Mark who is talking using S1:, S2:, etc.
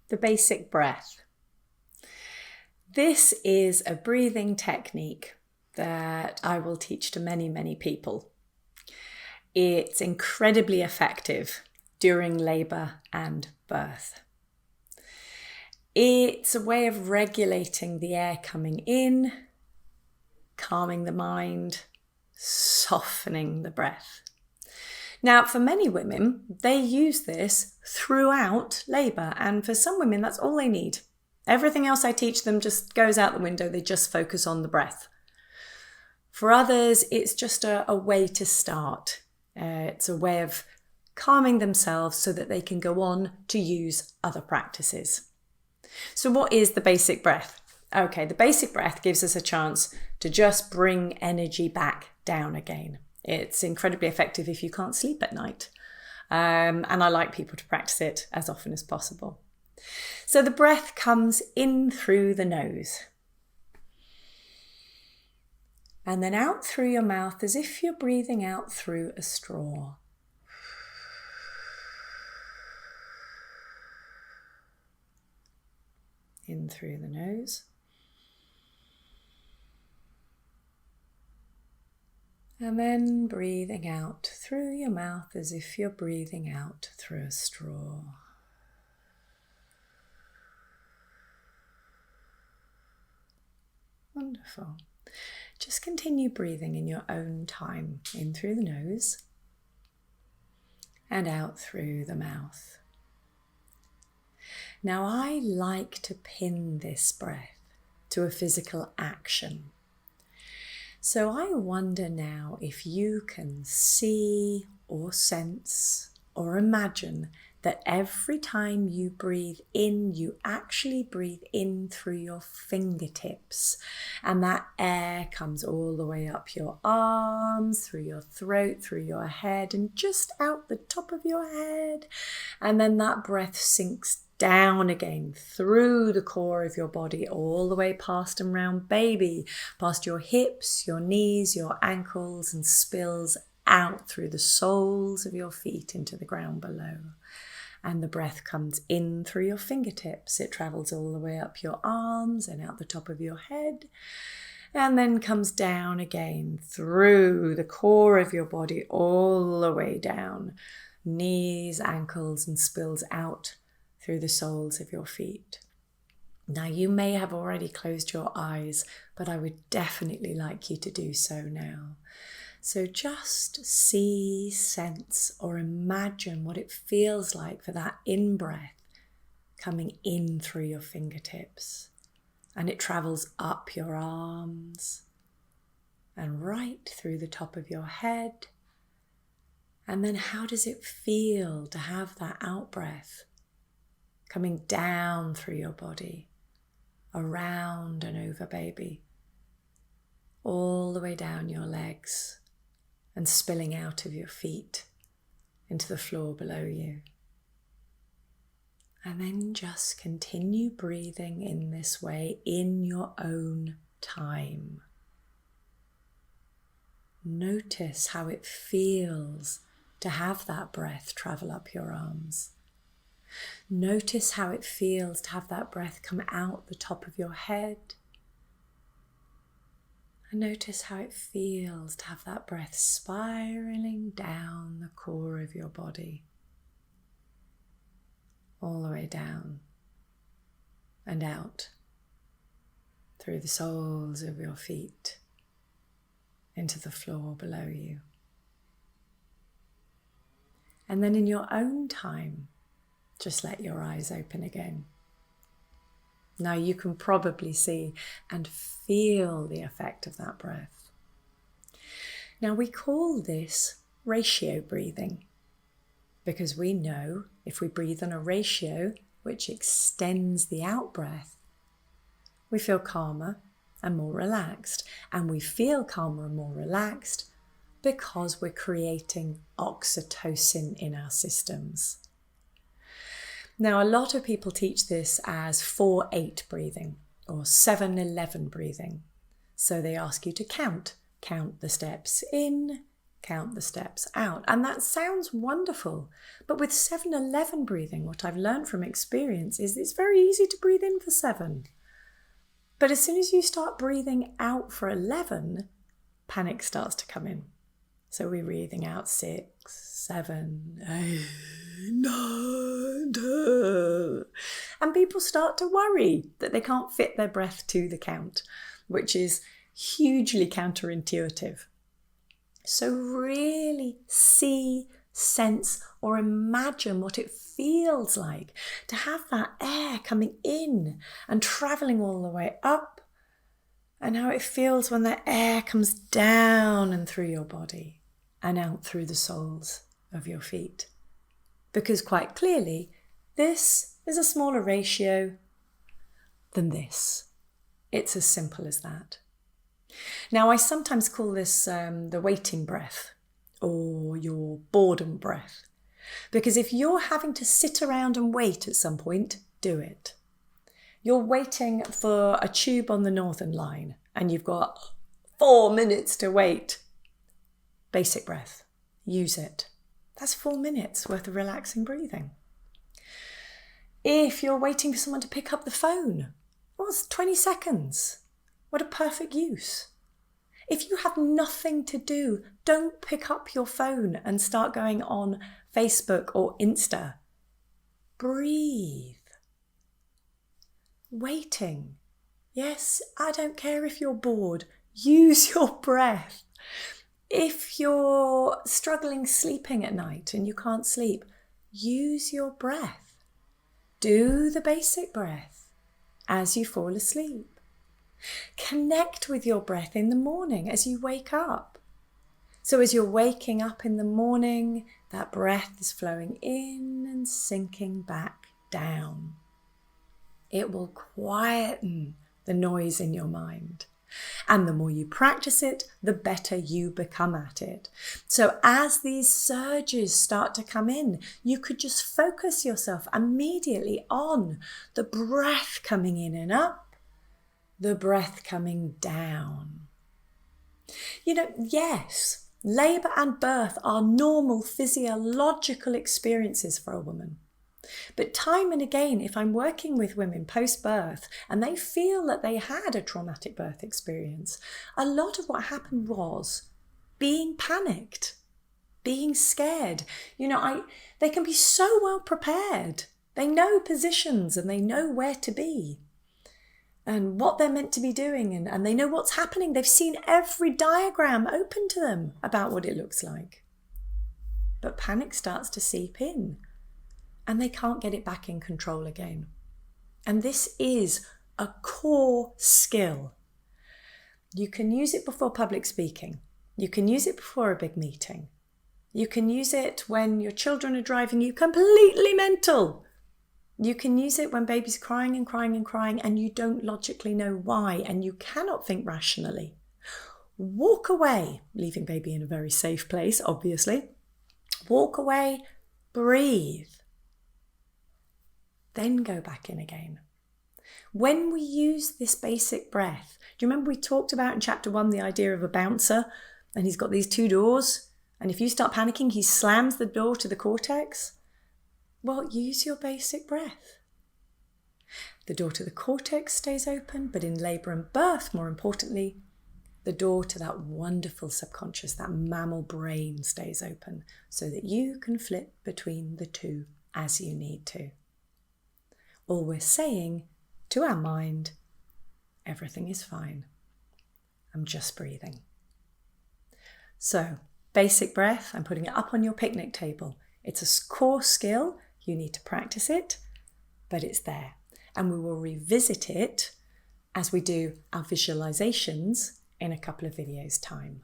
S1: the basic breath. This is a breathing technique that I will teach to many, many people. It's incredibly effective during labour and birth. It's a way of regulating the air coming in, calming the mind, softening the breath. Now, for many women, they use this throughout labour, and for some women, that's all they need. Everything else I teach them just goes out the window. They just focus on the breath. For others, it's just a way to start. It's a way of calming themselves so that they can go on to use other practices. So what is the basic breath? Okay, the basic breath gives us a chance to just bring energy back down again. It's incredibly effective if you can't sleep at night. And I like people to practice it as often as possible. So the breath comes in through the nose. And then out through your mouth as if you're breathing out through a straw. In through the nose. And then breathing out through your mouth as if you're breathing out through a straw. Wonderful. Just continue breathing in your own time, in through the nose and out through the mouth. Now, I like to pin this breath to a physical action. So I wonder now if you can see or sense or imagine that every time you breathe in, you actually breathe in through your fingertips. And that air comes all the way up your arms, through your throat, through your head, and just out the top of your head. And then that breath sinks down again through the core of your body, all the way past and round baby, past your hips, your knees, your ankles, and spills out through the soles of your feet into the ground below. And the breath comes in through your fingertips. It travels all the way up your arms and out the top of your head, and then comes down again through the core of your body, all the way down, knees, ankles, and spills out through the soles of your feet. Now, you may have already closed your eyes, but I would definitely like you to do so now. So just see, sense, or imagine what it feels like for that in-breath coming in through your fingertips. And it travels up your arms and right through the top of your head. And then how does it feel to have that out-breath coming down through your body, around and over baby, all the way down your legs and spilling out of your feet into the floor below you. And then just continue breathing in this way in your own time. Notice how it feels to have that breath travel up your arms. Notice how it feels to have that breath come out the top of your head. And notice how it feels to have that breath spiraling down the core of your body, all the way down and out through the soles of your feet into the floor below you. And then in your own time, just let your eyes open again. Now you can probably see and feel the effect of that breath. Now we call this ratio breathing because we know if we breathe on a ratio which extends the out-breath, we feel calmer and more relaxed. And we feel calmer and more relaxed because we're creating oxytocin in our systems. Now, a lot of people teach this as 4-8 breathing or 7-11 breathing. So they ask you to count the steps in, count the steps out. And that sounds wonderful. But with 7-11 breathing, what I've learned from experience is it's very easy to breathe in for 7. But as soon as you start breathing out for 11, panic starts to come in. So we're breathing out 6, 7, 8, 9, 10. And people start to worry that they can't fit their breath to the count, which is hugely counterintuitive. So really see, sense, or imagine what it feels like to have that air coming in and travelling all the way up, and how it feels when that air comes down and through your body and out through the soles of your feet. Because quite clearly, this is a smaller ratio than this. It's as simple as that. Now, I sometimes call this the waiting breath, or your boredom breath. Because if you're having to sit around and wait at some point, do it. You're waiting for a tube on the Northern Line and you've got 4 minutes to wait. Basic breath. Use it. That's 4 minutes worth of relaxing breathing. If you're waiting for someone to pick up the phone, well, it's 20 seconds. What a perfect use. If you have nothing to do, don't pick up your phone and start going on Facebook or Insta. Breathe. Waiting. Yes, I don't care if you're bored. Use your breath. If you're struggling sleeping at night and you can't sleep, use your breath. Do the basic breath as you fall asleep. Connect with your breath in the morning as you wake up. So as you're waking up in the morning, that breath is flowing in and sinking back down. It will quieten the noise in your mind. And the more you practice it, the better you become at it. So as these surges start to come in, you could just focus yourself immediately on the breath coming in and up, the breath coming down. You know, yes, labour and birth are normal physiological experiences for a woman. But time and again, if I'm working with women post-birth and they feel that they had a traumatic birth experience, a lot of what happened was being panicked, being scared. You know, they can be so well prepared. They know positions and they know where to be and what they're meant to be doing, and they know what's happening. They've seen every diagram open to them about what it looks like. But panic starts to seep in and they can't get it back in control again. And this is a core skill. You can use it before public speaking. You can use it before a big meeting. You can use it when your children are driving you completely mental. You can use it when baby's crying and crying and crying and you don't logically know why and you cannot think rationally. Walk away, leaving baby in a very safe place, obviously. Walk away, breathe. Then go back in again. When we use this basic breath, do you remember we talked about in chapter 1 the idea of a bouncer and he's got these 2 doors and if you start panicking he slams the door to the cortex? Well, use your basic breath. The door to the cortex stays open, but in labour and birth, more importantly, the door to that wonderful subconscious, that mammal brain stays open so that you can flip between the two as you need to. All we're saying to our mind, everything is fine. I'm just breathing. So, basic breath, I'm putting it up on your picnic table. It's a core skill. You need to practice it, but it's there. And we will revisit it as we do our visualizations in a couple of videos' time.